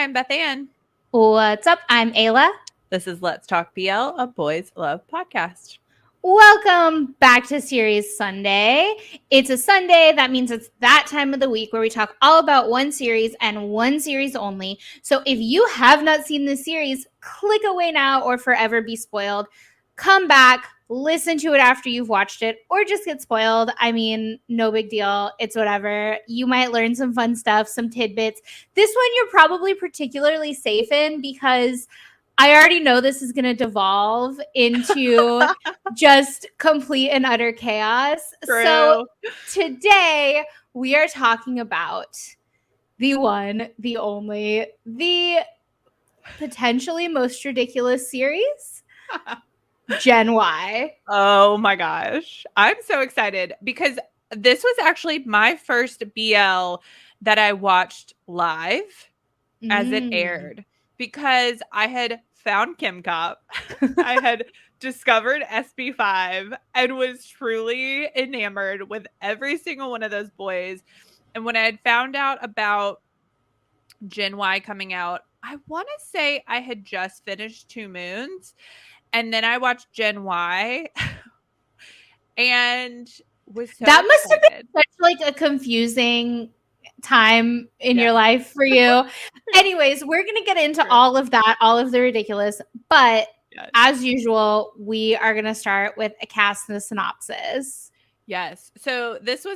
I'm Beth Ann. What's up? I'm Ayla. This is Let's Talk BL, a Boys Love podcast. Welcome back to Series Sunday. It's a Sunday. That means it's that time of the week where we talk all about one series and one series only. So if you have not seen this series, click away now or forever be spoiled. Come back, listen to it after you've watched it, or just get spoiled. I mean, no big deal. It's whatever. You might learn some fun stuff, some tidbits. This one you're probably particularly safe in because I already know this is going to devolve into just complete and utter chaos. True. So today we are talking about the one, the only, the potentially most ridiculous series, Gen Y. Oh my gosh. I'm so excited because this was actually my first BL that I watched live as it aired because I had found KimCop. I had discovered SB5 and was truly enamored with every single one of those boys. And when I had found out about Gen Y coming out, I want to say I had just finished 2 Moons. And then I watched Gen Y and was so That must excited. have been such like a confusing time in your life for you. Anyways, we're going to get into all of that, all of the ridiculous. But as usual, we are going to start with a cast and a synopsis. Yes. So this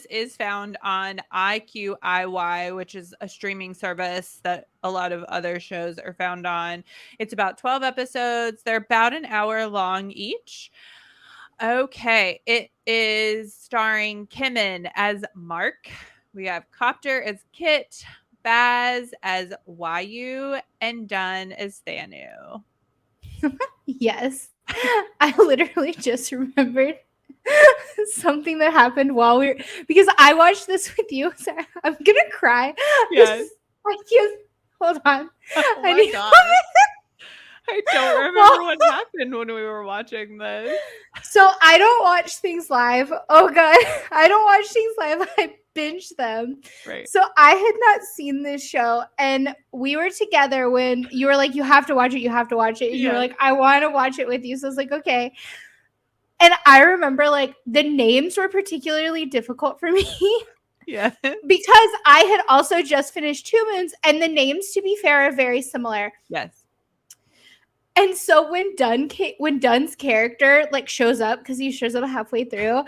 is found on IQIY, which is a streaming service that a lot of other shows are found on. It's about 12 episodes. They're about an hour long each. Okay. It is starring Kimin as Mark. We have Copter as Kit, Baz as Wayu, and Dun as Thanu. Yes. I literally just remembered something that happened while we were, because I watched this with you. So I'm gonna cry. Yes. I can't. Hold on. Oh my God. I don't remember what happened when we were watching this. So I don't watch things live. Oh God. I don't watch things live. I binge them. Right. So I had not seen this show, and we were together when you were like, you have to watch it. You have to watch it. And you were like, I want to watch it with you. So I was like, okay. And I remember like the names were particularly difficult for me. Yeah. Because I had also just finished 2 Moons, and the names, to be fair, are very similar. Yes. And so when Dun's character like shows up, because he shows up halfway through,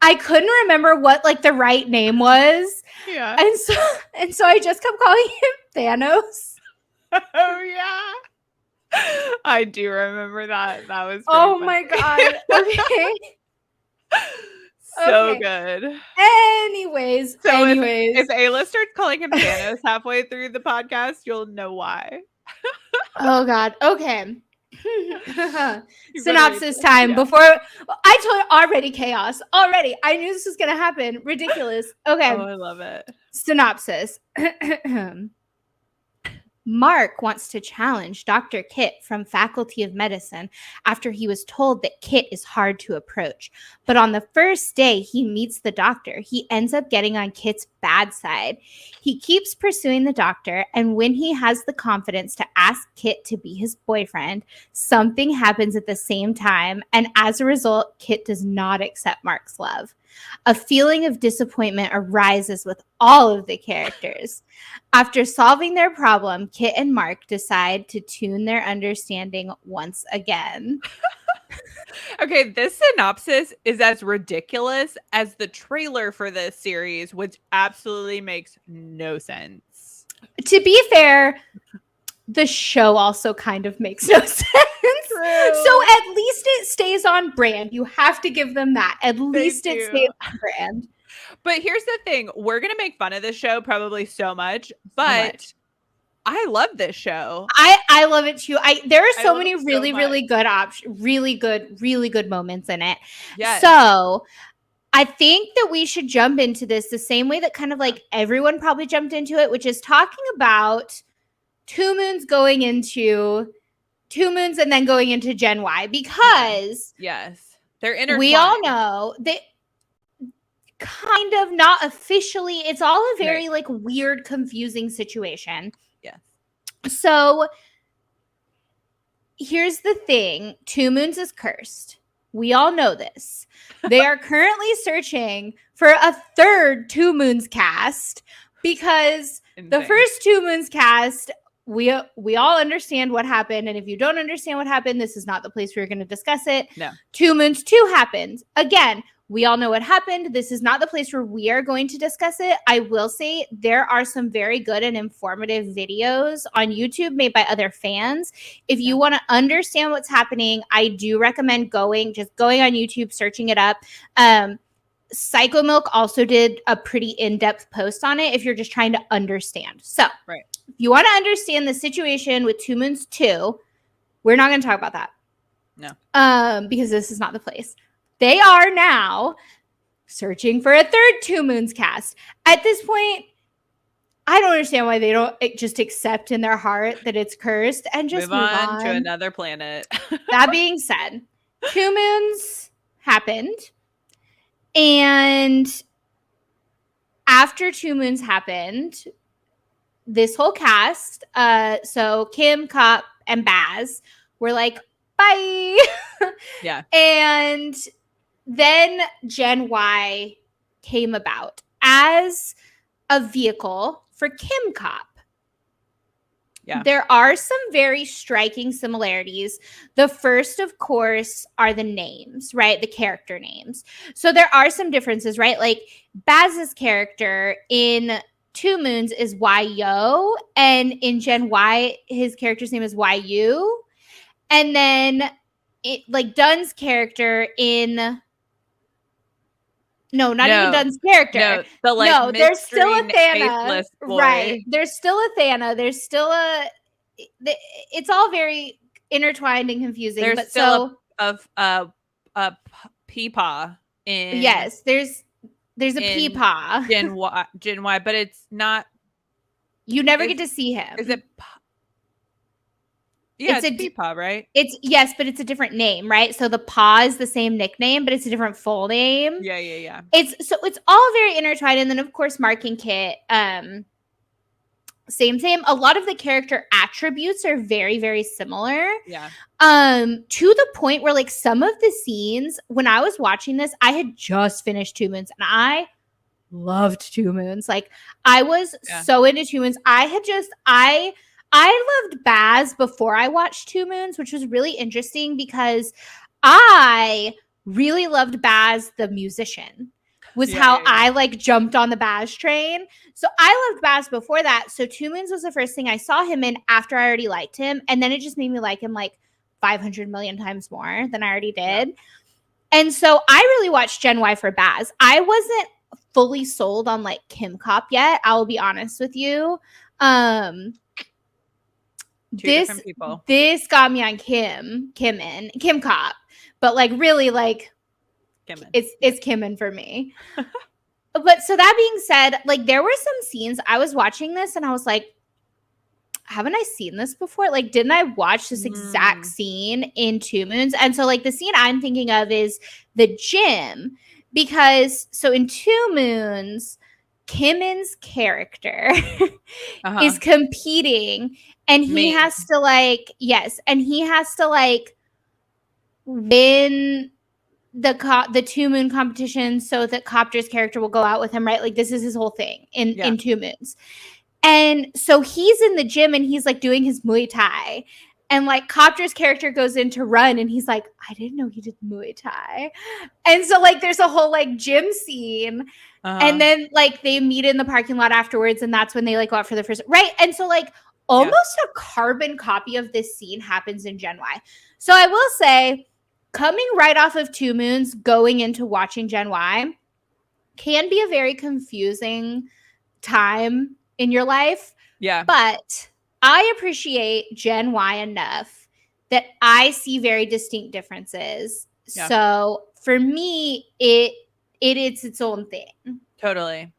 I couldn't remember what like the right name was. Yeah. And so I just kept calling him Thanos. Oh yeah. I do remember that. That was funny. My God. Okay. So good. Anyways. If Ayla starts calling him Thanos halfway through the podcast, you'll know why. Oh God. Okay. Synopsis time. Before I told you already, chaos. Already. I knew this was gonna happen. Ridiculous. Okay. Oh, I love it. Synopsis. Mark wants to challenge Dr. Kit from Faculty of Medicine after he was told that Kit is hard to approach. But on the first day he meets the doctor, he ends up getting on Kit's bad side. He keeps pursuing the doctor, and when he has the confidence to ask Kit to be his boyfriend, something happens at the same time, and as a result, Kit does not accept Mark's love. A feeling of disappointment arises with all of the characters. After solving their problem, Kit and Mark decide to tune their understanding once again. Okay, this synopsis is as ridiculous as the trailer for this series, which absolutely makes no sense. To be fair, the show also kind of makes no sense. True. So at least it stays on brand. You have to give them that. At least it stays on brand. But here's the thing. We're going to make fun of this show probably so much, but I love this show. I love it too. There are so many really good options, really good moments in it. Yes. So I think that we should jump into this the same way that kind of like everyone probably jumped into it, which is talking about 2 Moons going into 2 Moons and then going into Gen Y, because they're intertwined. We all know that kind of not officially. It's all a very like weird, confusing situation. Yes. So here's the thing. Two Moons is cursed. We all know this. They are currently searching for a third Two Moons cast because the first Two Moons cast, we all understand what happened. And if you don't understand what happened, this is not the place where you're going to discuss it. No. Two Moons 2 happened. Again, we all know what happened. This is not the place where we are going to discuss it. I will say there are some very good and informative videos on YouTube made by other fans. If you want to understand what's happening, I do recommend going on YouTube, searching it up. Psycho Milk also did a pretty in-depth post on it if you're just trying to understand. So if you want to understand the situation with Two Moons 2, we're not going to talk about that. No. Because this is not the place. They are now searching for a third Two Moons cast. At this point, I don't understand why they don't just accept in their heart that it's cursed and just move on to another planet. That being said, Two Moons happened. And after Two Moons happened, this whole cast, so KimCop and Baz, were like, bye. Yeah. And then Gen Y came about as a vehicle for KimCop. Yeah. There are some very striking similarities. The first, of course, are the names, right? The character names. So there are some differences, right? Like Baz's character in Two Moons is YO, and in Gen Y, his character's name is YU. And then Dun's character in... No, not even Dun's character. No, there's still a Thana. Right. There's still a Thana. There's still a... It's all very intertwined and confusing. There's but still a Peepaw in... Yes, there's a Peepaw. Gen Y, but it's not... You never get to see him. Is it... Yeah, it's Peepaw, right? Yes, but it's a different name, right? So the Paw is the same nickname, but it's a different full name. Yeah. It's all very intertwined. And then of course Mark and Kit, same. A lot of the character attributes are very, very similar. Yeah. To the point where like some of the scenes, when I was watching this, I had just finished Two Moons and I loved Two Moons. Like I was so into Two Moons. I loved Baz before I watched Two Moons, which was really interesting because I really loved Baz the musician. I like jumped on the Baz train. So I loved Baz before that. So Two Moons was the first thing I saw him in after I already liked him. And then it just made me like him like 500 million times more than I already did. Yeah. And so I really watched Gen Y for Baz. I wasn't fully sold on like KimCop yet. I will be honest with you. Different people. This got me on KimCop, but like really like Kimmin. It's Kimmin for me. But so that being said, like there were some scenes I was watching this and I was like, haven't I seen this before? Like, didn't I watch this exact scene in Two Moons? And so like the scene I'm thinking of is the gym, because so in Two Moons, Kimmin's character is competing and he has to like, win the Two Moon competition so that Copter's character will go out with him, right? Like this is his whole thing in Two Moons. And so he's in the gym and he's like doing his Muay Thai. And like Copter's character goes in to run and he's like, I didn't know he did Muay Thai. And so like there's a whole like gym scene. And then like they meet in the parking lot afterwards and that's when they like go out for the first, right? And so like almost a carbon copy of this scene happens in Gen Y. So I will say, coming right off of Two Moons, going into watching Gen Y can be a very confusing time in your life. Yeah. But I appreciate Gen Y enough that I see very distinct differences. Yeah. So for me, it's its own thing. Totally.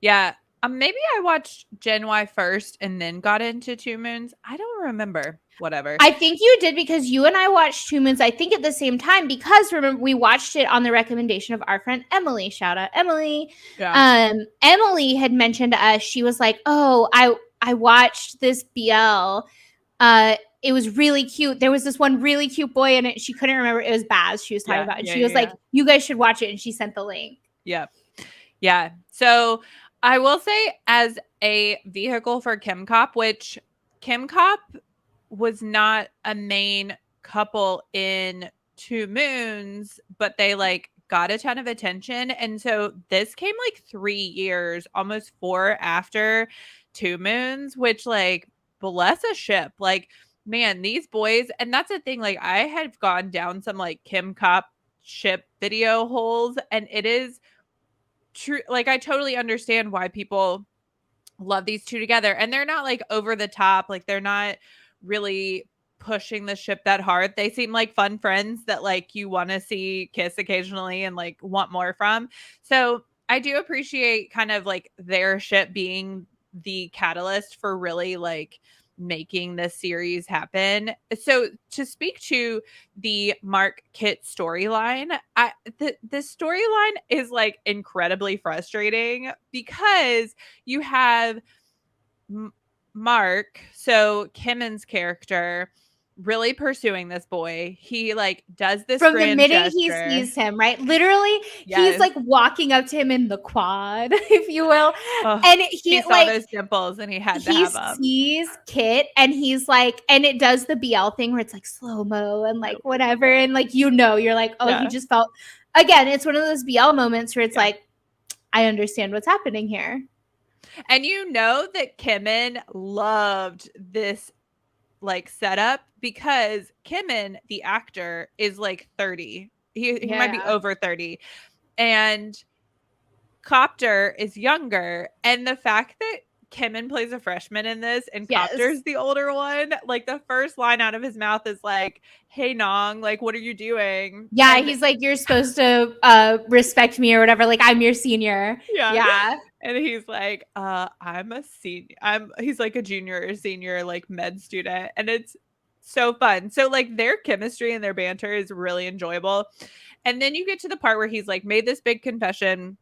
Yeah. Maybe I watched Gen Y first and then got into Two Moons. I don't remember. Whatever. I think you did because you and I watched Two Moons, I think at the same time, because remember we watched it on the recommendation of our friend Emily. Shout out Emily. Yeah. Emily had mentioned to us, she was like, oh, I watched this BL. It was really cute. There was this one really cute boy in it. She couldn't remember. It was Baz she was talking about. And she was like, you guys should watch it. And she sent the link. Yep. Yeah. So I will say, as a vehicle for KimCop, which KimCop was not a main couple in Two Moons, but they like got a ton of attention. And so this came like 3 years, almost 4 after Two Moons, which like bless a ship. Like, man, these boys, and that's the thing, like I had gone down some like KimCop ship video holes, and it is true. Like I totally understand why people love these two together, and they're not like over the top, like they're not really pushing the ship that hard. They seem like fun friends that like you want to see kiss occasionally and like want more from. So I do appreciate kind of like their ship being the catalyst for really like making this series happen. So to speak to the Mark Kit storyline, the storyline is like incredibly frustrating because you have Mark, so Kimmon's character, really pursuing this boy. He like does this from the minute gesture. he sees him, right? Literally, he's like walking up to him in the quad, if you will. And he saw like those dimples and he had to have them. He sees Kit and he's like, and it does the BL thing where it's like slow-mo and like whatever. And like, you're like, oh, he just felt, again, it's one of those BL moments where it's like, I understand what's happening here. And you know that Kimmon loved this like setup because Kimmon, the actor, is like 30. He might be over 30. And Copter is younger. And the fact that Kimmon plays a freshman in this and Copter's the older one, like the first line out of his mouth is like, hey Nong, like what are you doing? Yeah, and he's like, you're supposed to respect me or whatever, like I'm your senior. Yeah. And he's like, I'm a senior. He's like a junior or senior like med student. And it's so fun. So like their chemistry and their banter is really enjoyable. And then you get to the part where he's like made this big confession.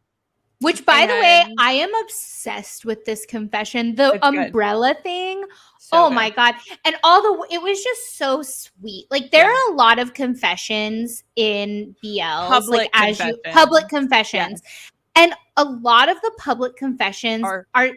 Which, by the way, I am obsessed with this confession. The umbrella thing. So my God. And it was just so sweet. Like there are a lot of confessions in BLs. Public confessions. And a lot of the public confessions are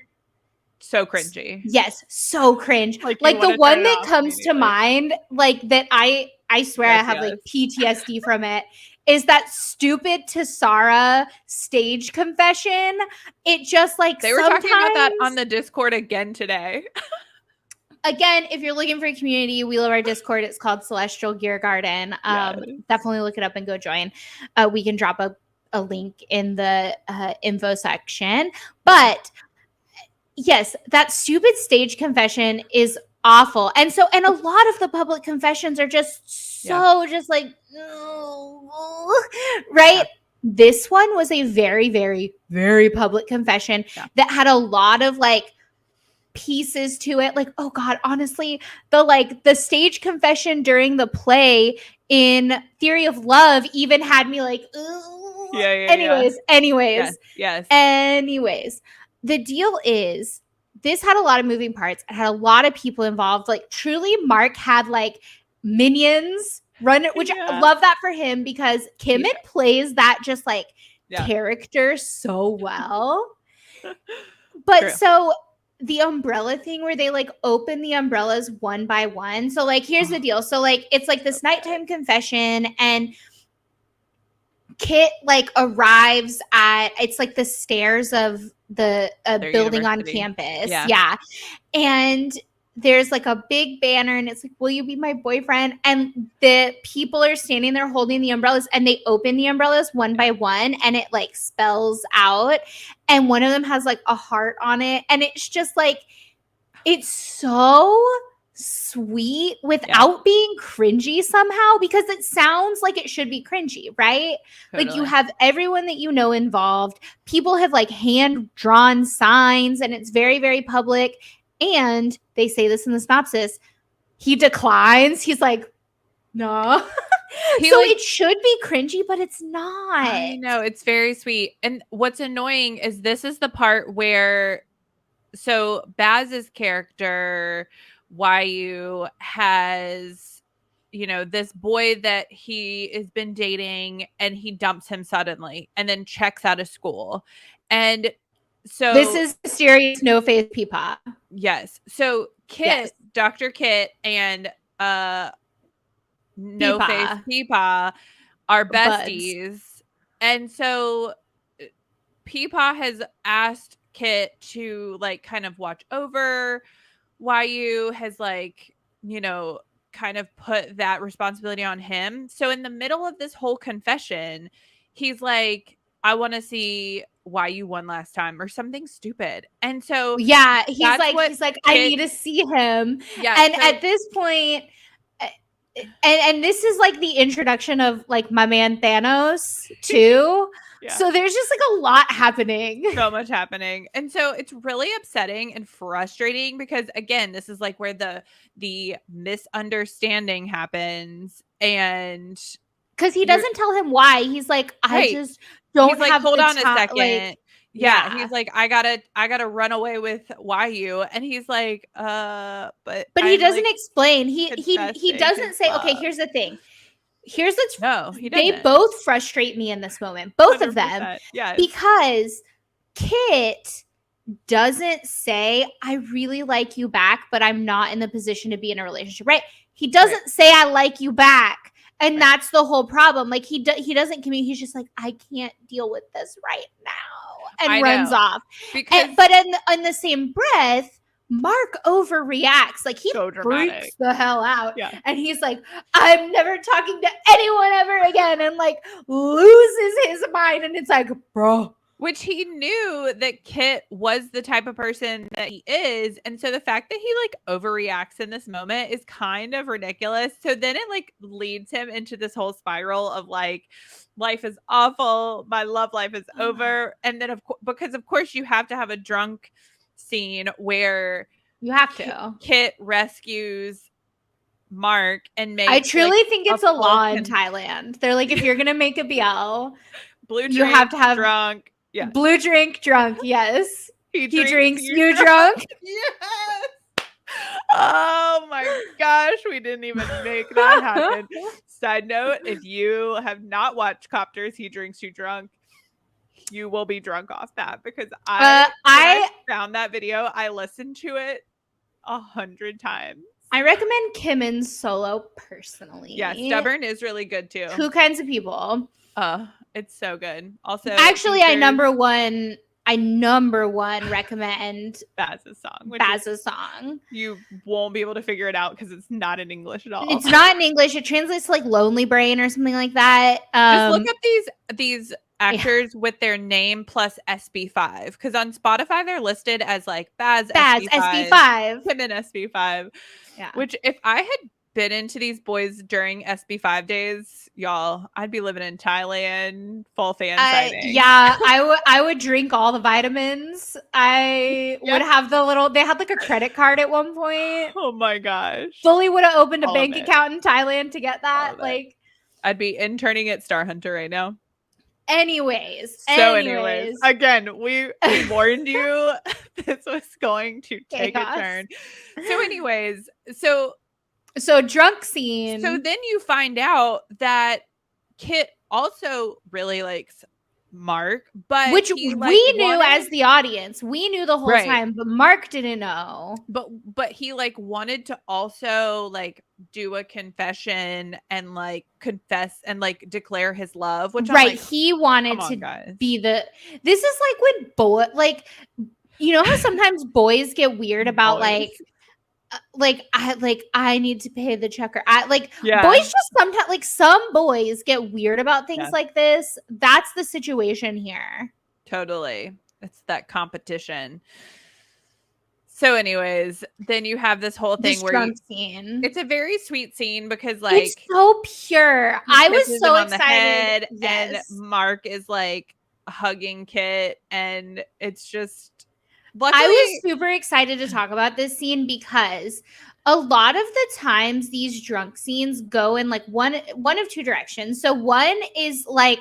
so cringy. Yes, so cringe. Like the one that comes to mind, like that I swear I have like PTSD from it, is that stupid Tassara stage confession. It just like they were talking about that on the Discord again today. Again, if you're looking for a community, we love our Discord. It's called Celestial Gear Garden. Definitely look it up and go join. We can drop a link in the info section. But yes, that stupid stage confession is awful. And a lot of the public confessions are just so just like, right? Yeah. This one was a very, very, very public confession that had a lot of like pieces to it. Like, oh God, honestly, the stage confession during the play in Theory of Love even had me like, ooh. Anyways. Yes. Anyways, the deal is this had a lot of moving parts. It had a lot of people involved. Like truly, Mark had like minions run it, which I love that for him because Kimmon plays that just like character so well. But so the umbrella thing where they like open the umbrellas one by one. So like, here's the deal. So like, it's like this nighttime confession and Kit like arrives at, it's like the stairs of the building on campus. Yeah. And there's like a big banner and it's like, will you be my boyfriend? And the people are standing there holding the umbrellas and they open the umbrellas one by one and it like spells out. And one of them has like a heart on it. And it's just like, it's so sweet without being cringy somehow because it sounds like it should be cringy, right? Totally. Like you have everyone that you know involved. People have like hand-drawn signs and it's very, very public. And they say this in the synopsis. He declines. He's like, no. So it should be cringy, but it's not. I know. It's very sweet. And what's annoying is this is the part where so Baz's character, Wyu, has, you know, this boy that he has been dating, and he dumps him suddenly and then checks out of school. And so this is serious no face Peepaw. Yes. So Kit, Yes. Dr. Kit, and No Face Peepaw are besties. Buds. And so Peepaw has asked Kit to like kind of watch over Wyu, has like, you know, kind of put that responsibility on him. So in the middle of this whole confession, he's like, I want to see Wyu one last time or something stupid. And so yeah, he's like, I need to see him. Yeah. And so, at this point, and this is like the introduction of like my man Thanos too. Yeah. So there's just like a lot happening. So much happening. And so it's really upsetting and frustrating because again, this is like where the misunderstanding happens. And because he doesn't tell him why. He's like, I just don't have hold on a second. Like, yeah, he's like, I gotta run away with Wyu, and he's like, but he doesn't like, explain. He doesn't say, okay, here's the thing. Here's the no, he doesn't. They both frustrate me in this moment, both of them, yes. Because Kit doesn't say, I really like you back, but I'm not in the position to be in a relationship, right? He doesn't say, I like you back. And that's the whole problem. Like he doesn't communicate. He's just like, I can't deal with this right now, and runs off. But in the same breath, Mark overreacts. Like he freaks the hell out, and he's like, I'm never talking to anyone ever again, and like loses his mind. And it's like, bro. Which he knew that Kit was the type of person that he is. And so the fact that he like overreacts in this moment is kind of ridiculous. So then it like leads him into this whole spiral of like, life is awful. My love life is over. And then because of course you have to have a drunk scene where you have to. Kit rescues Mark and makes. I truly think it's a law in Thailand. They're like, if you're going to make a BL, blue drink, you have to have drunk. Yeah. Blue drink, drunk. Yes. He drinks, you drunk. Yes. Oh my gosh. We didn't even make that happen. Side note, if you have not watched Copters, He Drinks, You Drunk, you will be drunk off that because I found that video. I listened to it 100 times. I recommend Kim and Solo personally. Yeah, Stubborn is really good too. Two Kinds of People. It's so good. Also, actually, I number one recommend Baz's song. Baz's song. You won't be able to figure it out because it's not in English at all. It's not in English. It translates to like Lonely Brain or something like that. Just look up these actors with their name plus SB5 because on Spotify they're listed as like Baz SB5, Kim and SB5. Yeah. Which if I had been into these boys during SB5 days, y'all, I'd be living in Thailand, full fan sighting. Yeah, I would drink all the vitamins. I would have they had like a credit card at one point. Oh my gosh. Fully would have opened a bank account in Thailand to get that. Like I'd be interning at Star Hunter right now. Anyways, again, we warned you this was going to take a turn. So anyways, so drunk scene. So then you find out that Kit also really likes Mark, but which we knew as the audience. We knew the whole time, but Mark didn't know. But he like wanted to also like do a confession and like confess and like declare his love, which he wanted to be the. This is like when you know how sometimes boys get weird about I need to pay the checker. Boys just sometimes some boys get weird about things like this. That's the situation here. Totally. It's that competition. So anyways, then you have this whole thing scene. It's a very sweet scene because it's so pure. I was so excited. And Mark is like hugging Kit and it's just luckily, I was super excited to talk about this scene because a lot of the times these drunk scenes go in like one of two directions. So one is like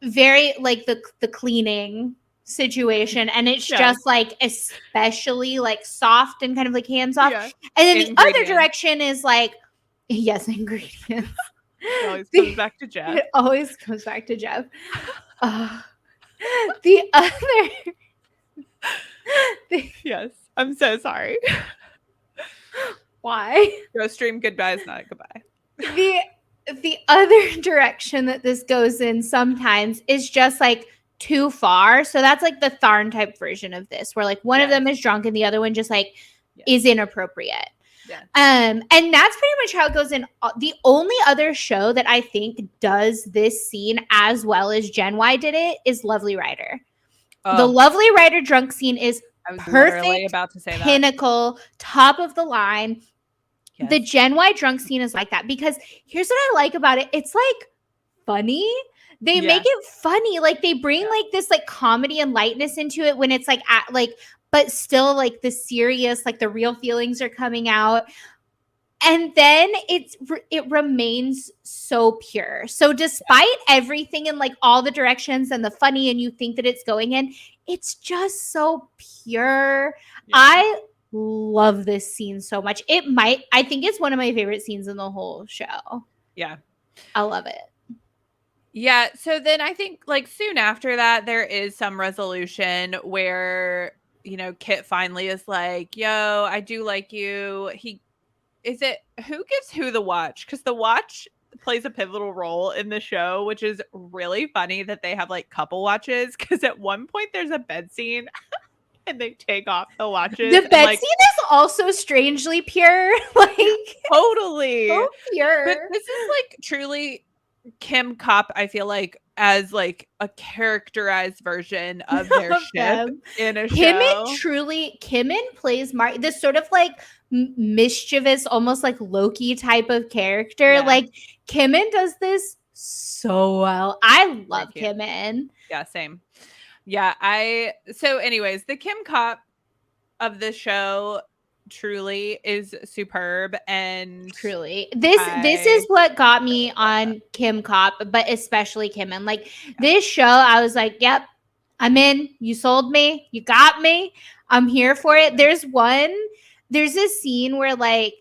very like the cleaning situation, and it's just like especially like soft and kind of like hands off. Yeah. And then the other direction is like, yes, ingredients. It always comes back to Jeff. It always comes back to Jeff. The other yes, I'm so sorry. Why? Go stream goodbye is not goodbye. The other direction that this goes in sometimes is just like too far. So that's like the Tharn type version of this, where like one of them is drunk and the other one just like is inappropriate. Yeah. And that's pretty much how it goes in. The only other show that I think does this scene as well as Gen Y did it is Lovely Rider. The Lovely Rider drunk scene is perfect, about to say that. Pinnacle, top of the line. Yes. The Gen Y drunk scene is like that because here's what I like about it. It's like funny. They make it funny. Like they bring like this like comedy and lightness into it when it's like but still like the serious, like the real feelings are coming out. And then it remains so pure. So despite everything and like all the directions and the funny and you think that it's going in, it's just so pure. Yeah. I love this scene so much. I think it's one of my favorite scenes in the whole show. Yeah. I love it. Yeah. So then I think like soon after that, there is some resolution where, you know, Kit finally is like, yo, I do like you. Who gives who the watch? Because the watch plays a pivotal role in the show, which is really funny that they have like couple watches. Because at one point there's a bed scene and they take off the watches. The bed scene is also strangely pure. Like totally so pure. But this is like truly KimCop, I feel like, as like a characterized version of their ship in a show. Kimmin plays this sort of like mischievous, almost like Loki type of character. Yeah. Like Kimmin does this so well. I love Kimmin. Yeah, same. Yeah, so anyways, the KimCop of the show truly is superb, and truly this is what got me on KimCop, but especially Kimmin. Like this show, I was like, yep, I'm in. You sold me. You got me. I'm here for it. There's this scene where like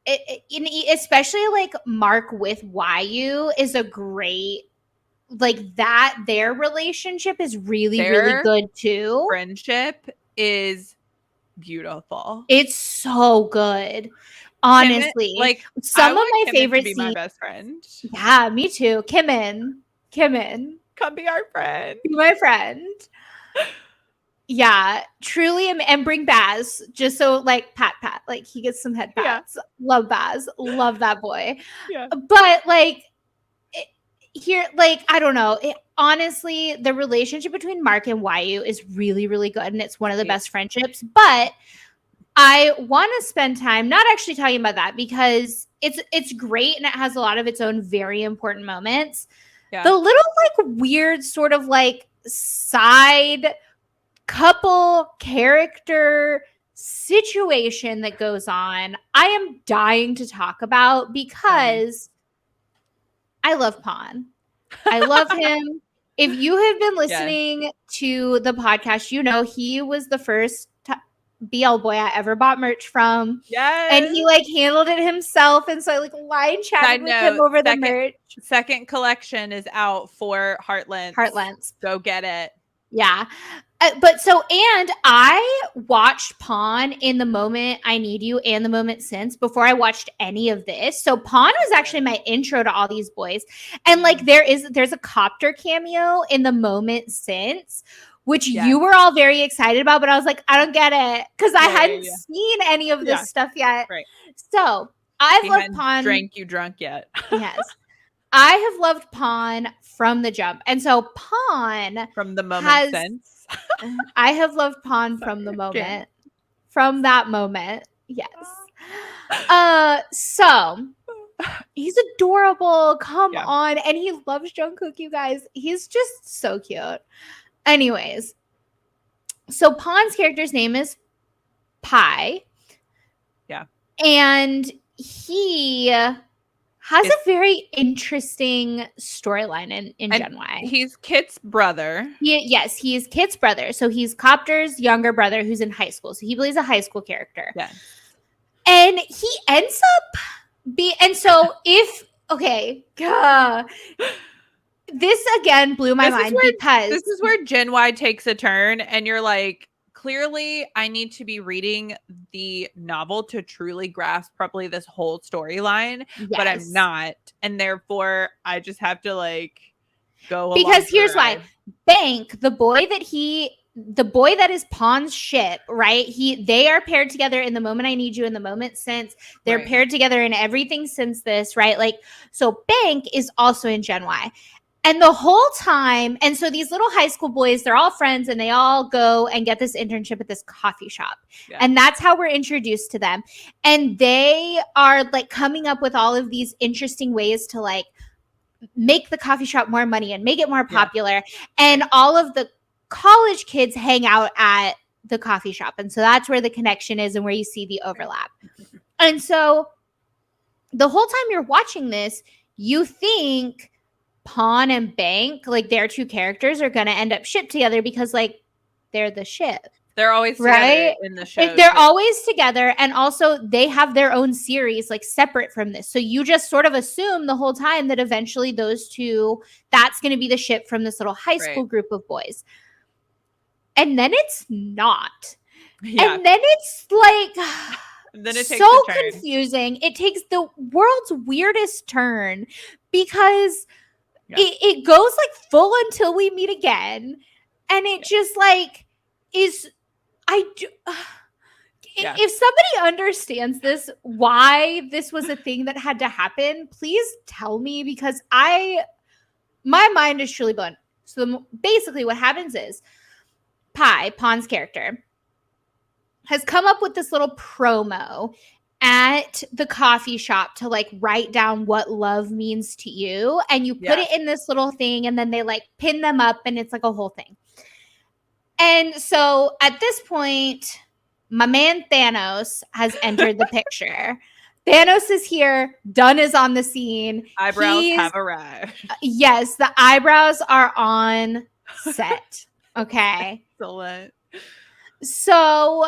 especially like Mark with Wayu is a great, like that their relationship is really good too. Friendship is beautiful. It's so good. Honestly, like some of my favorite scenes. My best friend. Yeah, me too. Kimmin, come be our friend. Be my friend. Yeah, truly, and bring Baz just so like pat, like he gets some head pats. Yeah. Love Baz, love that boy. Yeah, but like here, like I don't know. Honestly, the relationship between Mark and Wayu is really, really good, and it's one of the best friendships. But I want to spend time not actually talking about that because it's great and it has a lot of its own very important moments. Yeah. The little like weird sort of like side couple character situation that goes on, I am dying to talk about because I love Pawn. I love him. If you have been listening to the podcast, you know he was the first BL boy I ever bought merch from. Yes. And he like handled it himself. And so I like line chatted with him over the merch. Second collection is out for Heartlands. Go get it. Yeah. And I watched Pawn in The Moment I Need You and The Moment Since before I watched any of this. So Pawn was actually my intro to all these boys. And like there's a copter cameo in The Moment Since, which you were all very excited about, but I was like, I don't get it because I hadn't seen any of this stuff yet. Right. So I've loved Pawn. Drank you drunk yet? Yes. I have loved Pawn from the jump. And so Pawn from The Moment Since. I have loved Pawn from the moment. Okay. From that moment. Yes. So he's adorable. Come on. And he loves Jungkook, you guys. He's just so cute. Anyways. So Pawn's character's name is Pai. Yeah. And he has a very interesting storyline in Gen Y. He's Kit's brother. Yes, he is Kit's brother. So he's Copter's younger brother who's in high school. So he plays a high school character. Yes. And he ends up this again blew my mind because this is where Gen Y takes a turn and you're like, clearly I need to be reading the novel to truly grasp probably this whole storyline, but I'm not. And therefore I just have to like go along. Because here's why. Bank, the boy that is Pawn's ship, right? They are paired together in The Moment I Need You and The Moment Since. They're paired together in everything since this, right? Like, so Bank is also in Gen Y. And the whole time, and so these little high school boys, they're all friends and they all go and get this internship at this coffee shop. Yeah. And that's how we're introduced to them. And they are like coming up with all of these interesting ways to like make the coffee shop more money and make it more popular. Yeah. And all of the college kids hang out at the coffee shop. And so that's where the connection is and where you see the overlap. And so the whole time you're watching this, you think Pawn and Bank, like their two characters, are going to end up shipped together because like they're the ship. They're always together in the show. They're always together. And also they have their own series like separate from this. So you just sort of assume the whole time that eventually those two, that's going to be the ship from this little high school group of boys. And then it's not. Yeah. And then it's like then it takes so confusing. It takes the world's weirdest turn because it goes like full Until We Meet Again. And it just like is if somebody understands this, why this was a thing that had to happen, please tell me, because my mind is truly blown. So basically what happens is Pawn's character, has come up with this little promo at the coffee shop to like write down what love means to you. And you put it in this little thing and then they like pin them up and it's like a whole thing. And so at this point, my man Thanos has entered the picture. Thanos is here. Dun is on the scene. Eyebrows have arrived. Yes, the eyebrows are on set. Okay. Excellent. So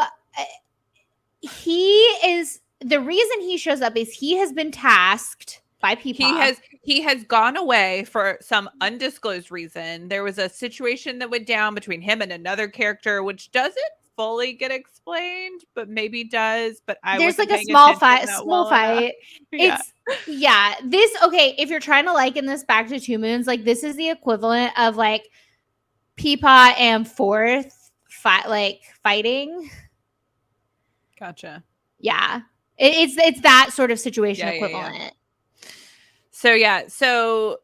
the reason he shows up is he has been tasked by people. He has gone away for some undisclosed reason. There was a situation that went down between him and another character, which doesn't fully get explained, but maybe does. But there's like a small fight. If you're trying to liken this back to Two Moons, like this is the equivalent of like Peapod and Fourth fighting. Gotcha. Yeah. It's that sort of situation equivalent. Yeah. So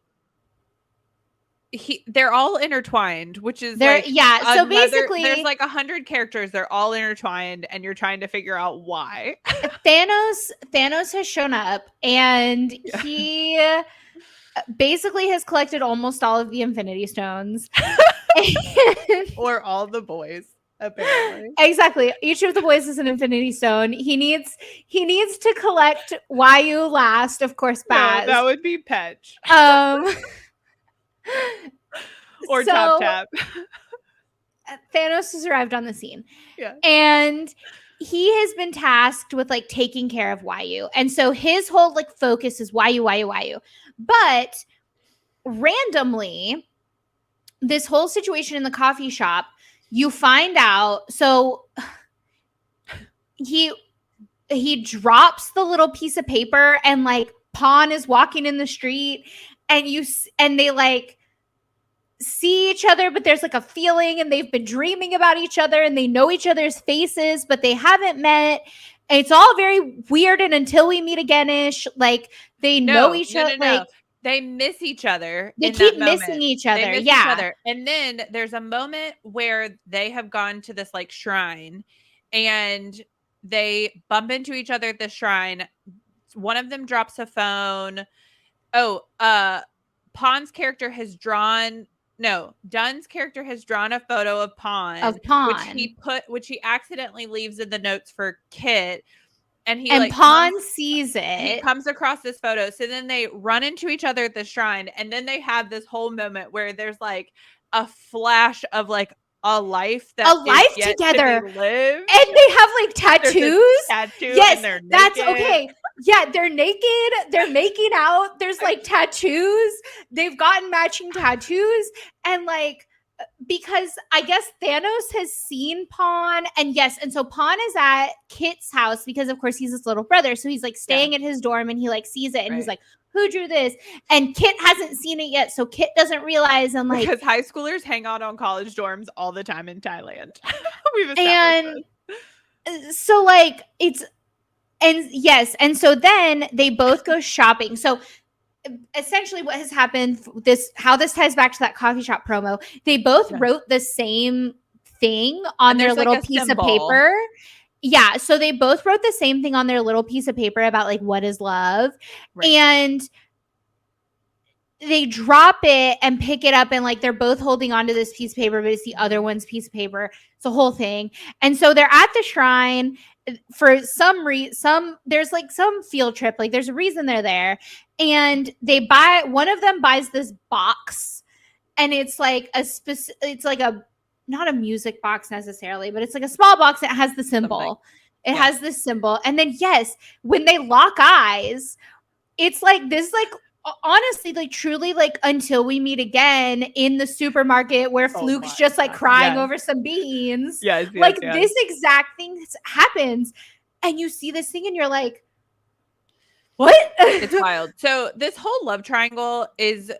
they're all intertwined, which is so basically there's like 100 characters, they're all intertwined and you're trying to figure out why. Thanos has shown up and he basically has collected almost all of the Infinity Stones. Or all the boys, apparently. Exactly. Each of the boys is an Infinity Stone. He needs to collect YU last, of course, Baz. No, that would be Petch. Or Tap. Thanos has arrived on the scene. Yeah. And he has been tasked with like taking care of YU. And so his whole like focus is YU. But randomly, this whole situation in the coffee shop, you find out, so he drops the little piece of paper and like Pawn is walking in the street and they like see each other, but there's like a feeling and they've been dreaming about each other and they know each other's faces, but they haven't met. And it's all very weird and Until We Meet Again-ish. Like they know each other. Like, they miss each other. They keep missing each other. Each other. And then there's a moment where they have gone to this like shrine and they bump into each other at the shrine. One of them drops a phone. Pawn's character has drawn Dun's character has drawn a photo of Pawn. Of Pawn. Which he accidentally leaves in the notes for Kit. And he and like Pawn sees he it. comes across this photo. So then they run into each other at the shrine, and then they have this whole moment where there's like a flash of like a life A that is life yet together. to be lived. And they have like There's a tattoos. tattoo Yes, and they're that's naked. okay. Yeah, they're naked. They're making out. There's like tattoos. They've gotten matching tattoos. And like, because I guess Thanos has seen Pawn, and yes, and so Pawn is at Kit's house because of course he's his little brother, so he's like staying at his dorm, and he like sees it, and he's like, "Who drew this?" And Kit hasn't seen it yet, so Kit doesn't realize, and like, because high schoolers hang out on college dorms all the time in Thailand. We've established and this. So like it's, and yes, and so then they both go shopping. So essentially what has happened, how this ties back to that coffee shop promo, they both wrote the same thing on their little piece of paper. Yeah, so they both wrote the same thing on their little piece of paper about like what is love. And they drop it and pick it up, and like they're both holding onto this piece of paper, but it's the other one's piece of paper. It's a whole thing. And so they're at the shrine for some reason. There's like some field trip, like there's a reason they're there, and one of them buys this box, and it's like it's like a, not a music box necessarily, but it's like a small box that has the symbol. It has this symbol, and then yes, when they lock eyes, it's like this, like honestly, like truly, like until we meet again in the supermarket where Fluke's just like crying over some beans. Like this exact thing happens, and you see this thing and you're like, what? It's wild. So this whole love triangle is,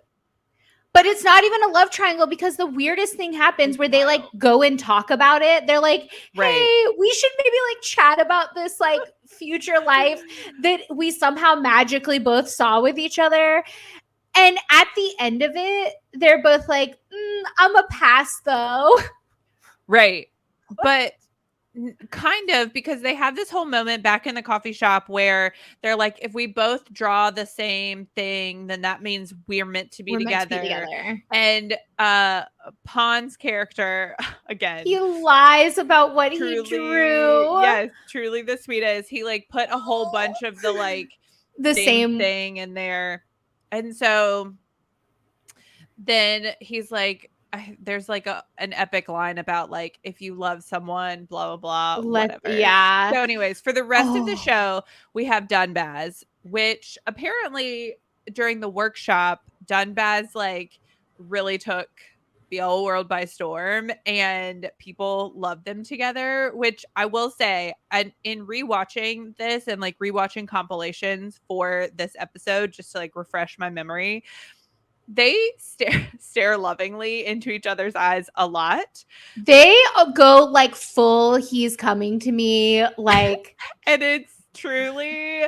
but it's not even a love triangle, because the weirdest thing happens where they like go and talk about it. They're like, hey, we should maybe like chat about this like future life that we somehow magically both saw with each other. And at the end of it, they're both like, I'm a pass though. Right. But kind of, because they have this whole moment back in the coffee shop where they're like, if we both draw the same thing, then that means we're meant to be together. And Pawn's character, again, he lies about what he drew. Yes, truly the sweetest. He like put a whole bunch of the like the same thing in there. And so then he's like, there's like an epic line about like, if you love someone, blah blah blah, whatever. Yeah. So anyways, for the rest of the show, we have DunBas, which apparently during the workshop, DunBas like really took the whole world by storm, and people loved them together, which I will say, and in rewatching this and like rewatching compilations for this episode just to like refresh my memory, they stare lovingly into each other's eyes a lot. They go like full he's coming to me, like and it's truly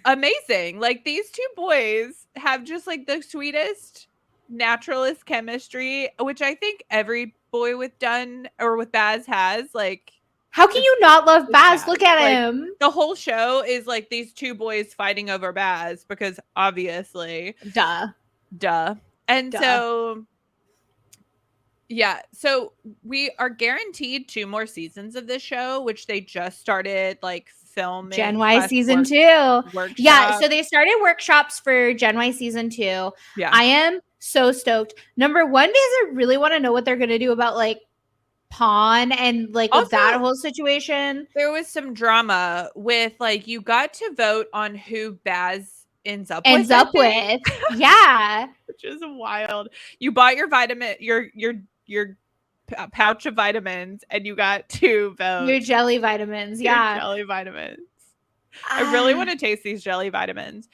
amazing. Like these two boys have just like the sweetest naturalist chemistry, which I think every boy with Baz has. Like, how can you not love Baz? Look at him. The whole show is like these two boys fighting over Baz, because obviously duh. And so yeah, so we are guaranteed 2 more seasons of this show, which they just started like filming. Gen Y season 2. Yeah, so they started workshops for Gen Y season 2. Yeah, I am so stoked. Number one, because I really want to know what they're gonna do about like Pawn and like also, with that whole situation. There was some drama with like, you got to vote on who Baz ends up with. Yeah, which is wild. You bought your your pouch of vitamins, and you got to vote. Your jelly vitamins. Yeah, jelly vitamins. I really want to taste these jelly vitamins.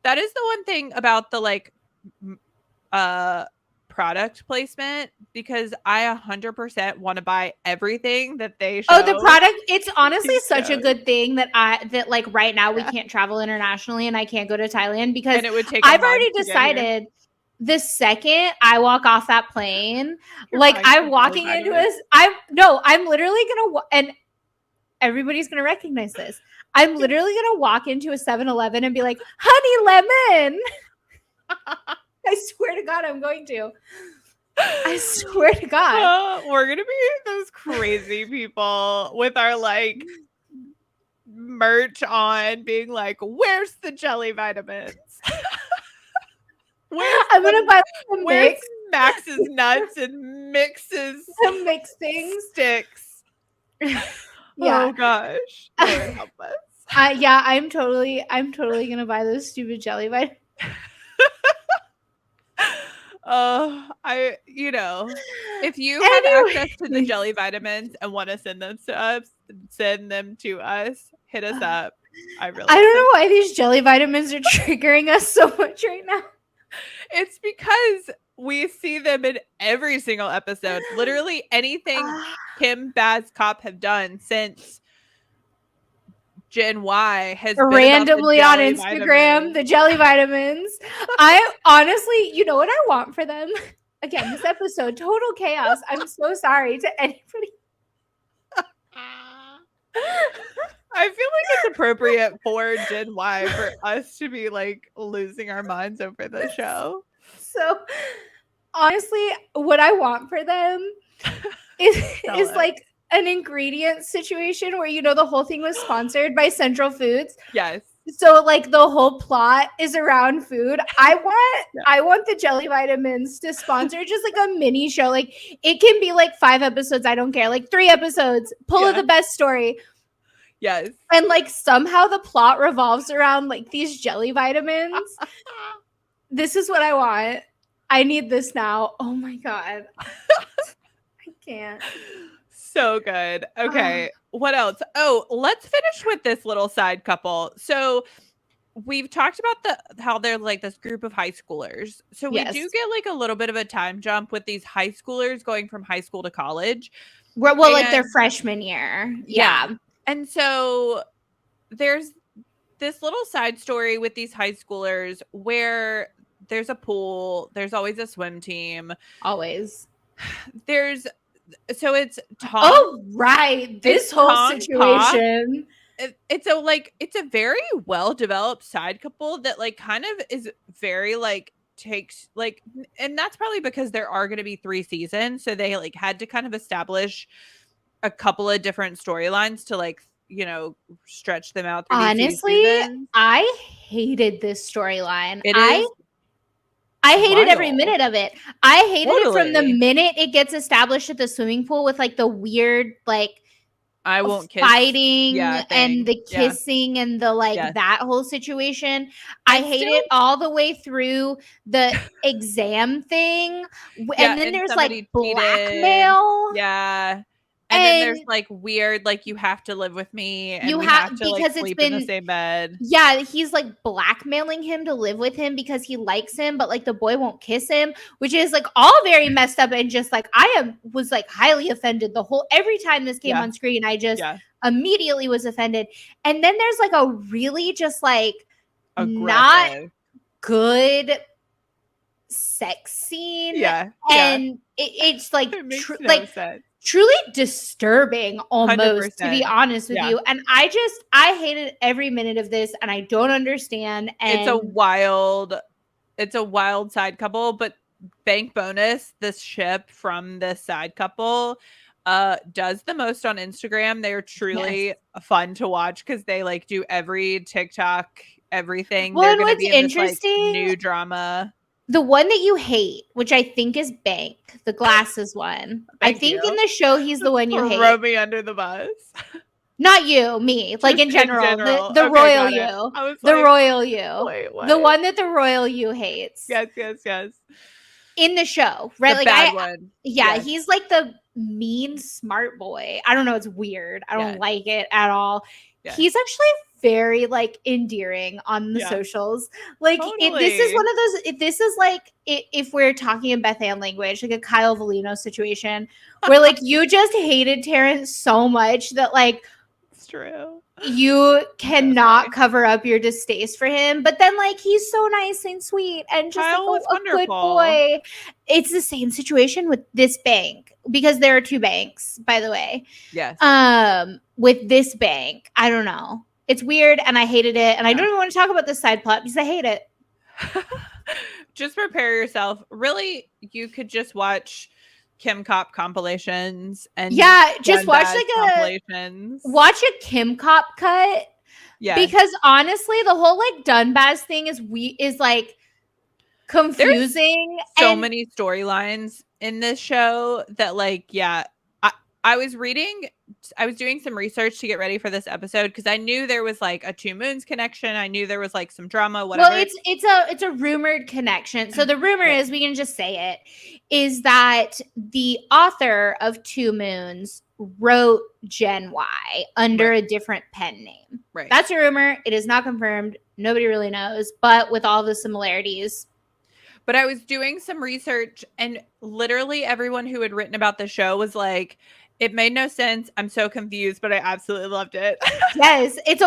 That is the one thing about the like product placement, because I 100% want to buy everything that they show. Oh, the product, it's honestly such a good thing that like right now we can't travel internationally and I can't go to Thailand, because it would take I've already decided the second I walk off that plane, like I'm walking into I'm literally gonna and everybody's gonna recognize this. I'm literally gonna walk into a 7-Eleven and be like, honey lemon. I swear to God, I'm going to. I swear to God. We're going to be those crazy people with our like merch on being like, where's the jelly vitamins? I'm going to buy some where's mix. Max's nuts and Mix's Some mix things. sticks? Yeah. Oh gosh. Lord help us. I'm totally going to buy those stupid jelly vitamins. If you have access to the jelly vitamins and want to send them to us, hit us up. I don't know why these jelly vitamins are triggering us so much right now. It's because we see them in every single episode. Literally anything KimCop have done since Gen Y has been randomly on Instagram, the jelly vitamins. I honestly, you know what I want for them? Again, this episode, total chaos. I'm so sorry to anybody. I feel like it's appropriate for Gen Y for us to be like losing our minds over the show. So honestly, what I want for them is like an ingredient situation where, the whole thing was sponsored by Central Foods. Yes. So like the whole plot is around food. I want the jelly vitamins to sponsor just like a mini show. Like it can be like 5 episodes. I don't care. Like 3 episodes. Pull of the best story. Yes. And like somehow the plot revolves around like these jelly vitamins. This is what I want. I need this now. Oh my God. I can't. So good. Okay. What else? Oh, let's finish with this little side couple. So we've talked about how they're like this group of high schoolers. So we do get like a little bit of a time jump with these high schoolers going from high school to college. Well, like their freshman year. Yeah. And so there's this little side story with these high schoolers where there's a pool. There's always a swim team. Always. So it's Tom. Oh, right. This whole situation. It's a very well developed side couple that like kind of is very like takes like, and that's probably because there are going to be 3 seasons. So they like had to kind of establish a couple of different storylines to like, stretch them out. Honestly, I hated this storyline. I hated every minute of it. I hated it from the minute it gets established at the swimming pool with like the weird like I won't kiss fighting and the kissing and the like that whole situation. I hate it all the way through the exam thing. And then there's like blackmail. Yeah. And then there's like weird, like you have to live with me and you have to because like sleep in the same bed. Yeah, he's like blackmailing him to live with him because he likes him, but like the boy won't kiss him, which is like all very messed up. And just like was like highly offended every time this came on screen. I just immediately was offended. And then there's like a really just like not good sex scene. Yeah. And it's like truly disturbing almost 100%. To be honest with you. And I hated every minute of this and I don't understand. And it's a wild side couple, but bank bonus, this ship from this side couple does the most on Instagram. They're truly fun to watch because they like do every TikTok, everything. Well, they're going to be in interesting, this, like, new drama. The one that you hate, which I think is Bank, the glasses one. I think in the show he's the one you hate. Throw me under the bus. Not you, me. Just like in general. The royal you. The royal you. Wait, what? The one that the royal you hates. Yes. In the show, right? The like bad one. Yeah, he's like the mean smart boy. I don't know. It's weird. I don't like it at all. Yeah. He's actually very like endearing on the socials. Like this is one of those. This is like if we're talking in Beth Ann language, like a Kyle Volino situation, where like you just hated Terrence so much that like it's true. You cannot cover up your distaste for him, but then like he's so nice and sweet and just like, a good boy. It's the same situation with this bank because there are 2 banks, by the way. Yes. With this bank, I don't know. It's weird and I hated it. And I don't even want to talk about this side plot because I hate it. Just prepare yourself. Really, you could just watch KimCop compilations and just watch like compilations. Watch a KimCop cut. Yeah, because honestly, the whole like DunBas thing is like confusing. There's so many storylines in this show that like, yeah, I was doing some research to get ready for this episode because I knew there was like a Two Moons connection. I knew there was like some drama, whatever. Well, it's a rumored connection. So the rumor is, we can just say it, is that the author of Two Moons wrote Gen Y under a different pen name. Right. That's a rumor. It is not confirmed. Nobody really knows, but with all the similarities. But I was doing some research and literally everyone who had written about the show was like, it made no sense. I'm so confused, but I absolutely loved it. Yes, it's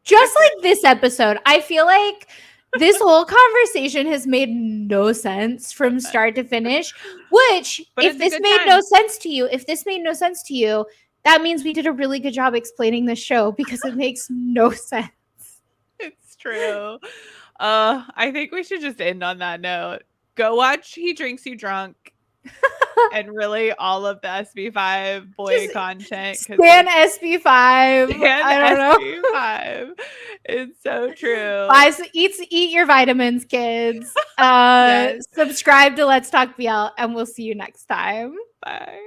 just like this episode. I feel like this whole conversation has made no sense from start to finish. Which, if this made no sense to you, that means we did a really good job explaining the show because it makes no sense. It's true. I think we should just end on that note. Go watch He Drinks You Drunk. And really all of the SB5 boy content. Stan SB5. I don't SB5. Know. It's so true. Eat your vitamins, kids. Yes. Subscribe to Let's Talk BL, and we'll see you next time. Bye.